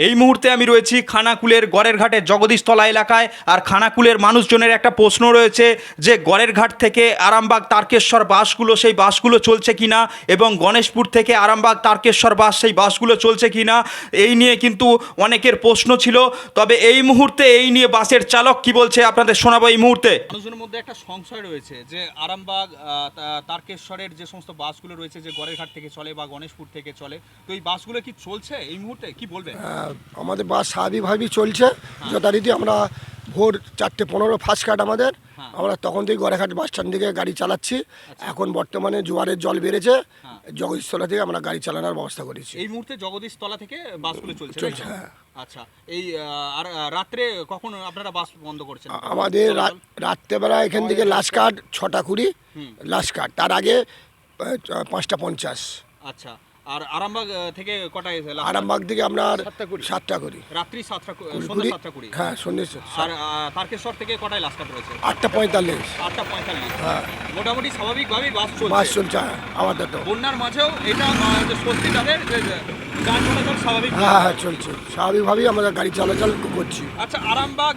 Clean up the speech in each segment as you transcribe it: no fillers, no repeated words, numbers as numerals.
এই মুহূর্তে আমি রয়েছি খানাকুলের গড়ের ঘাটের জগদীশতলা এলাকায়। আর খানাকুলের মানুষজনের একটা প্রশ্ন রয়েছে যে গড়ের ঘাট থেকে আরামবাগ তারকেশ্বর বাসগুলো সেই বাসগুলো চলছে কিনা, এবং গণেশপুর থেকে আরামবাগ তারকেশ্বর বাস সেই বাসগুলো চলছে কিনা, এই নিয়ে কিন্তু অনেকের প্রশ্ন ছিল। তবে এই মুহূর্তে এই নিয়ে বাসের চালক কি বলছে আপনাদের শোনাবো এই মুহূর্তে। মানুষজনের মধ্যে একটা সংশয় রয়েছে যে আরামবাগ তারকেশ্বরের যে সমস্ত বাসগুলো রয়েছে যে গড়ের ঘাট থেকে চলে বা গণেশপুর থেকে চলে, তো এই বাসগুলো কি চলছে এই মুহূর্তে, কি বলবেন? আমাদের বাস স্বাভাবিকভাবেই চলছে যথারীতি। আমরা ভোর 4:15 ফার্স্ট কাট আমাদের, আমরা তখন থেকে গড়েঘাট বাস স্ট্যান্ড থেকে গাড়ি চালাচ্ছি। এখন বর্তমানে জোয়ারের জল বেড়েছে, জগদীশতলা থেকে আমরা গাড়ি চালানোর ব্যবস্থা করেছি। এই মুহূর্তে জগদীশতলা থেকে বাসগুলো চলছে। আচ্ছা, এই আর রাত্রে কখন আপনারা বাস বন্ধ করছেন? আমাদের রাত্রেবেলা এখান থেকে লাস্ট কাট 6:20 লাস্ট কাট, তার আগে 5:50। আচ্ছা, আর আরামবাগ থেকে কটায়? আরামবাগ থেকে আপনার 7টা করি, রাত্রি 7:20। হ্যাঁ, সন্ধ্যে। আর তারকেশ্বর থেকে কটায় লাস্ট কাট রয়েছে? 8:45। 8:45। হ্যাঁ, মোটামুটি স্বাভাবিকভাবেই বাস চলছে। আমাদের তো বন্যার মাঝেও এটা স্বস্তি তাদের, যান চলাচল স্বাভাবিক। হ্যাঁ, চলছে স্বাভাবিকভাবেই আমরা গাড়ি চলাচল করছি। আচ্ছা, আরামবাগ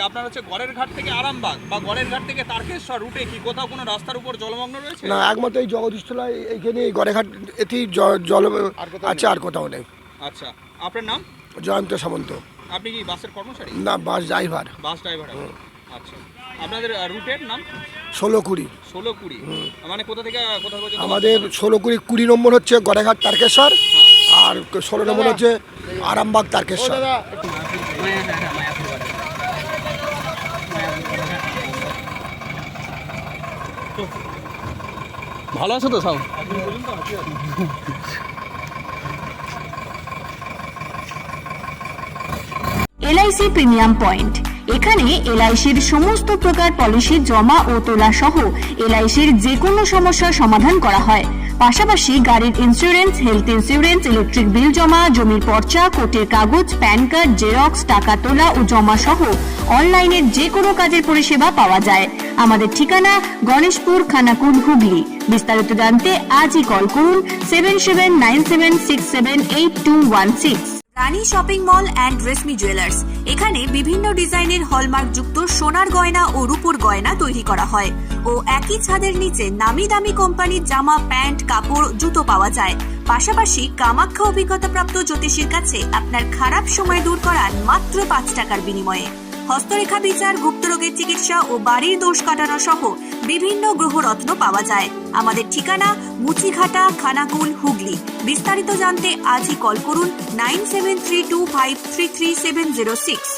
আপনার হচ্ছে গড়ের ঘাট থেকে আরামবাগ বা গড়ের ঘাট থেকে তারকেশ্বর রুটে কি কোথাও কোনো রাস্তার উপর জলমগ্ন রয়েছে? না, একমাত্র এই জগদীশতলা এইখানে এই গড়েঘাট এতেই জল আছে, আর কোথাও নেই। আচ্ছা, আপনার নাম? জয়ন্ত সামন্ত। আপনি কি বাসের কর্মচারী? না, বাস ড্রাইভার। Bus driver. আচ্ছা, আপনাদের রুটের নাম? 16-20। 16-20 মানে কোথা থেকে কোথা পর্যন্ত? আমাদের 16-20 নম্বর হচ্ছে গড়েঘাট তারকেশ্বর, আর 16 নম্বর হচ্ছে আরামবাগ তারকেশ্বর। ভালো আছো তো সব? LIC premium point. এখানে এলআইসির সমস্ত প্রকার পলিসি জমা ও তোলা সহ এলআইসির যে কোনো সমস্যার সমাধান করা হয়। পাশাপাশি গাড়ির insurance, health insurance, electric bill জমা, জমির পর্চা, কোর্টের কাগজ, প্যান কার্ড, জেরক্স, টাকা তোলা ও জমা সহ অনলাইনের যে কোনো কাজের পরিষেবা পাওয়া যায়। আমাদের ঠিকানা গণেশপুর, খানাকুল, হুগলি। বিস্তারিত জানতে আজই কল করুন 7797678216। Rani shopping mall and Reshmi jewellers. এখানে বিভিন্ন ডিজাইনের হলমার্ক যুক্ত সোনার গয়না ও রূপোর গয়না তৈরি করা হয় ও একই ছাদের নিচে নামি দামি কোম্পানির জামা, প্যান্ট, কাপড়, জুতো পাওয়া যায়। পাশাপাশি কামাখ্যা অভিজ্ঞতাপ্রাপ্ত জ্যোতিষীর কাছে আপনার খারাপ সময় দূর করান মাত্র 5 টাকার বিনিময়ে। হস্তরেখা বিচার, গুপ্তরোগের চিকিৎসা ও বাড়ির দোষ কাটানো সহ বিভিন্ন গ্রহরত্ন পাওয়া যায়। আমাদের ঠিকানা মুচিঘাটা, খানাকুল, হুগলি। বিস্তারিত জানতে আজই কল করুন 9732533706।